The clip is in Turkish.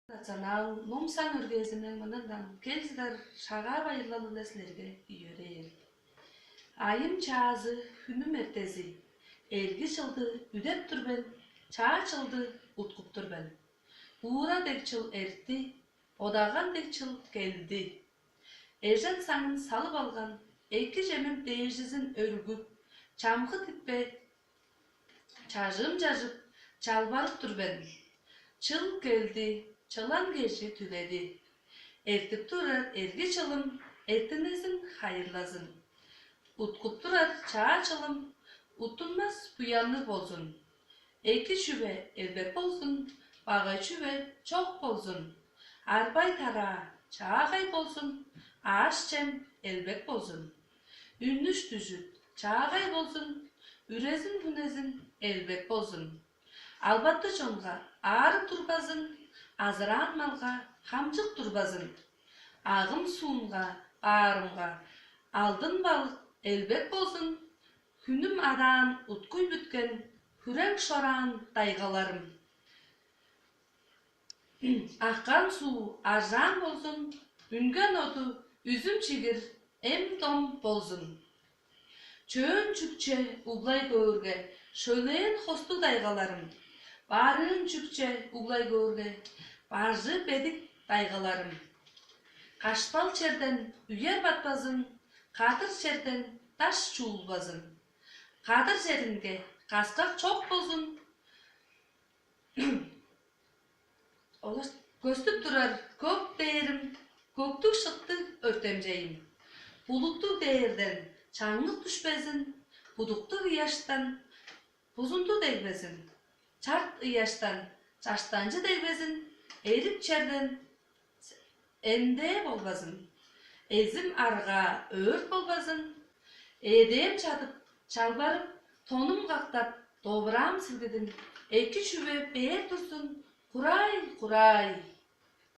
National Nomsan örgezinin mınından kelsiler şağa bayırlalı leslerge üyöreyim. Ayım çağızı hünü mertezi, elgi çıldı üdep ben, çağa çıldı utkup ben. Uğra dek çıl ertti, odağan dek çıl geldi. Erjan sanın salıp algan, eki jemim değişizin örgüp, çamkı tippe, çağırım cacıp, çalbarıp ben. Çıl geldi, çalan geçi tüledi. Ertip durar ergi çalım, ertinizin hayırlasın. Utkup durar çağa çalım, utunmaz buyanlı bozun. Eki şüve elbet bolsun, bağa şüve çok bolsun. Arbay tara çağa gay bolsun, ağaç çem elbet bolsun. Ünlüş düşüt çağa gay bolsun, ürezin hünezin elbet bolsun. Albatta çoğunga ağrı turbazın, azıran malga hamcık turbazın. Ağım suğunga, ağrımga, aldın balık elbet bolsun. Hünüm adan utkuy bütken, hürenk şoran daygalarım. Akkan su arjan bolsun, üngen odu üzüm çigir, em dom bolsun. Çöğün çükçe uglay göğürge, şöleyen hostu daygalarım. Barın çükçe uglay göğürge, barjı bedik daygalarım. Kaşpal çerden üyer batbazın, katır çerden taş çuğulbazın. Katır çerinde kaskak çok bozun. Olur, göstüp durar kök değerim, köktük şıktı örtemceyim. Bulutlu değerden çanlık düşbezin, buduktu yaştan buzuntu değbezin. Çart yaştan çaştancı değbezin, erip çerden ende bolbazın. Ezim arga öğürt bolbazın. Edem çatıp çalbarıp, tonum qaktap, dobram sildidim. Eki şüve beğer dursun, kuray kuray.